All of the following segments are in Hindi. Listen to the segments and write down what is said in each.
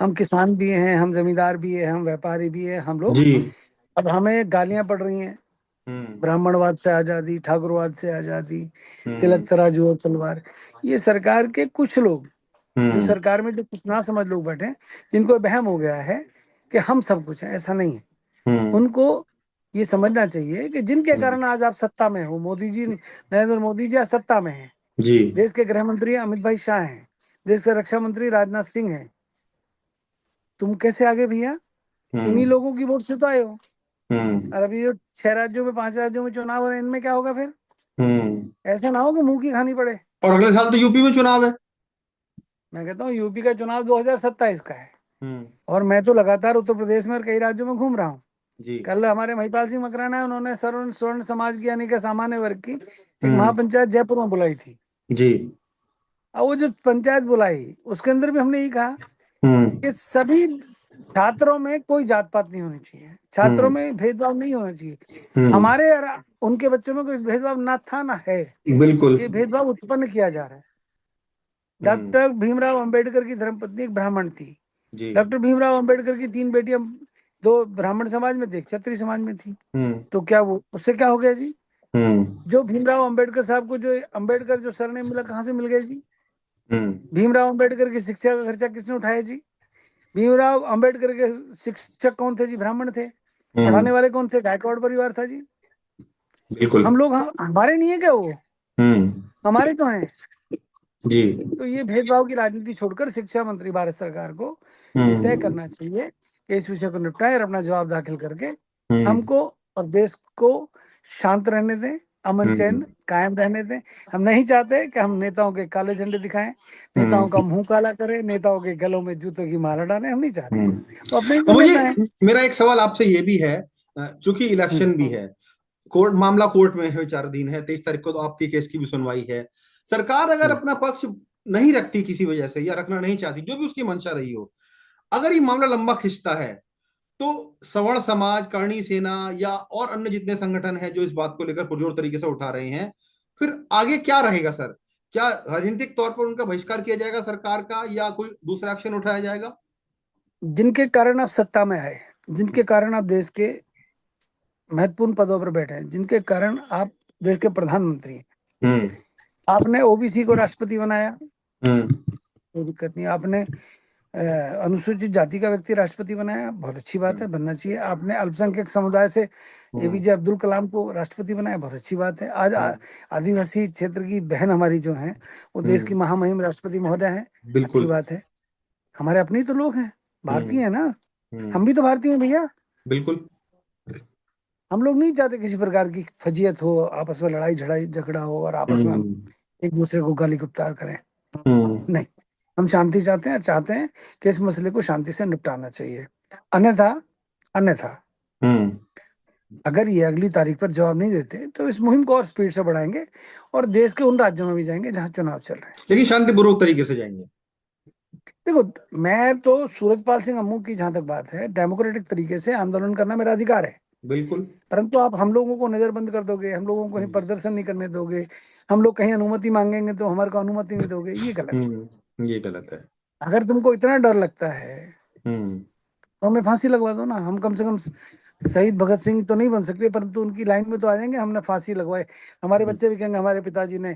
हम किसान भी हैं, हम जमींदार भी हैं, हम व्यापारी भी हैं, हम लोग। जी। अब हमें गालियां पड़ रही हैं, हम्म। ब्राह्मणवाद से आजादी, ठाकुरवाद से आजादी, हम्म। तिलक तराजू और तलवार। ये सरकार के कुछ लोग, जो हम्म। सरकार में जो कुछ ना समझ लोग बैठे हैं, जिनको वहम हो गया है कि हम सब कुछ है, ऐसा नहीं है। हम्म। उनको ये समझना चाहिए कि जिनके हम्म। कारण आज आप सत्ता में हो, मोदी जी, नरेंद्र मोदी जी आज सत्ता में हैं, जी। देश के गृह मंत्री अमित भाई शाह हैं, देश के रक्षा मंत्री राजनाथ सिंह हैं, तुम कैसे आगे भैया? इन्हीं हम्म। लोगों की वोट से तो आए हो। हम्म। और अभी जो 6 राज्यों में, 5 राज्यों में चुनाव हो रहे हैं, इनमें क्या होगा फिर? हम्म। ऐसा ना हो कि मुंह की खानी पड़े। और अगले साल तो यूपी में चुनाव है। मैं कहता हूँ यूपी का चुनाव 2027 का है, हम्म। और मैं तो लगातार उत्तर प्रदेश में और कई राज्यों में घूम रहा हूँ। जी। कल हमारे महिपाल सिंह मकराना है, उन्होंने स्वर्ण स्वर्ण समाज की, यानी कि सामान्य वर्ग की एक हम्म। महापंचायत जयपुर में बुलाई थी। जी। अब वो जो पंचायत बुलाई, उसके अंदर भी हमने यही कहा हम्म। कि सभी छात्रों में कोई जात पात नहीं होनी चाहिए, छात्रों हम्म। में भेदभाव नहीं होना चाहिए। हम्म। हमारे और उनके बच्चों में कोई भेदभाव ना था ना है, बिल्कुल। ये भेदभाव उत्पन्न किया जा रहा है। हम्म। डॉक्टर भीमराव अंबेडकर की धर्मपत्नी एक ब्राह्मण थी। जी। डॉक्टर भीमराव अंबेडकर की 3 बेटियां, 2 ब्राह्मण समाज में थी, एक क्षत्रिय समाज में थी। हम्म। तो क्या वो, उससे क्या हो गया जी? हम्म। जो भीमराव अंबेडकर साहब को जो अंबेडकर जो सरनेम मिला, कहाँ से मिल गया जी? हम्म। भीमराव अंबेडकर की शिक्षा का खर्चा किसने उठाया जी? भीमराव अंबेडकर के शिक्षक कौन थे जी? ब्राह्मण थे। पढ़ाने हम्म। वाले कौन थे? गायकवाड़ परिवार था जी। बिल्कुल। हम लोग, हमारे नहीं है क्या वो? हम्म। हमारे तो हैं। जी। तो ये भेदभाव की राजनीति छोड़कर शिक्षा मंत्री भारत सरकार को ये तय हम्म। करना चाहिए कि इस विषय को निपटाए और अपना जवाब दाखिल करके हम्म। हमको और देश को शांत रहने दें, अमन चैन हम्म। कायम रहने दें। हम नहीं चाहते कि हम नेताओं के काले झंडे दिखाएं, नेताओं का हम्म। मुंह काला करें, नेताओं के गलों में जूतों की माला डालें, हम नहीं चाहते। हम्म। वो अपने ही तो और मुझे, नेता है। मेरा एक सवाल आपसे ये भी है, चूंकि इलेक्शन भी है, कोर्ट मामला कोर्ट में है, विचाराधीन है, 23 तारीख को तो आपके केस की भी सुनवाई है। सरकार अगर अपना पक्ष नहीं रखती किसी वजह से, या रखना नहीं चाहती, जो भी उसकी मंशा रही हो, अगर ये मामला लंबा खिंचता है, तो सवर्ण समाज, करणी सेना या और अन्य जितने संगठन हैं जो इस बात को लेकर पुरजोर तरीके से उठा रहे हैं, फिर आगे क्या रहेगा सर? क्या राजनीतिक तौर पर उनका बहिष्कार किया जाएगा सरकार का, या कोई दूसरा एक्शन उठाया जाएगा? जिनके कारण आप सत्ता में आए, जिनके कारण आप देश के महत्वपूर्ण पदों पर बैठे हैं, जिनके कारण आप देश के प्रधानमंत्री हैं, हम्म। आपने ओबीसी को राष्ट्रपति बनाया, हम्म। कोई दिक्कत नहीं। आपने अनुसूचित जाति का व्यक्ति राष्ट्रपति बनाया, बहुत अच्छी बात हम्म। है, बनना चाहिए। आपने अल्पसंख्यक समुदाय से हम्म। एपीजे अब्दुल कलाम को राष्ट्रपति बनाया, बहुत अच्छी बात है। आज हम्म। आदिवासी क्षेत्र की बहन हमारी जो है, वो देश की हम्म। महामहिम राष्ट्रपति महोदय हैं, अच्छी बिल्कुल। बात है। हमारे अपने ही तो लोग हैं, हम्म। भारतीय है ना, हम हम्म। भी तो भारतीय हैं भैया। बिल्कुल। हम लोग नहीं चाहते किसी प्रकार की फजीयत हो, आपस में लड़ाई झड़ाई झगड़ा हो और आपस में हम हम्म। एक दूसरे को गाली गुप्तार करें। हम्म। नहीं, हम शांति चाहते हैं, चाहते हैं कि इस मसले को शांति से निपटाना चाहिए। अन्यथा, अन्यथा हम्म। अगर ये अगली तारीख पर जवाब नहीं देते तो इस मुहिम को और स्पीड से बढ़ाएंगे और देश के उन राज्यों में भी जाएंगे जहां चुनाव चल रहे हैं। लेकिन शांतिपूर्वक तरीके से जाएंगे। देखो, मैं तो सूरजपाल सिंह अम्मू की जहां तक बात है, डेमोक्रेटिक तरीके से आंदोलन करना मेरा अधिकार है। बिल्कुल। परंतु आप हम लोगों को नजरबंद कर दोगे, हम लोगों को कहीं हम्म। प्रदर्शन नहीं करने दोगे, हम लोग कहीं अनुमति मांगेंगे तो हमारे को अनुमति नहीं दोगे, ये गलत है। ये गलत है। अगर तुमको इतना डर लगता है हम्म। तो हमें फांसी लगवा दो ना, हम कम से कम शहीद भगत सिंह तो नहीं बन सकते, परंतु उनकी लाइन में तो आ जाएंगे। हमने फांसी लगवाए, हमारे बच्चे भी कहेंगे हमारे पिताजी ने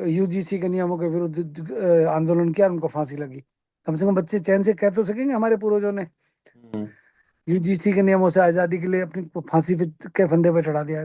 यूजीसी के नियमों के विरुद्ध आंदोलन किया, उनको फांसी लगी। कम से कम बच्चे चैन से कह तो सकेंगे हमारे पूर्वजों ने हम्म। यूजीसी के नियमों से आजादी के लिए अपनी फांसी के फंदे पे चढ़ा दिया।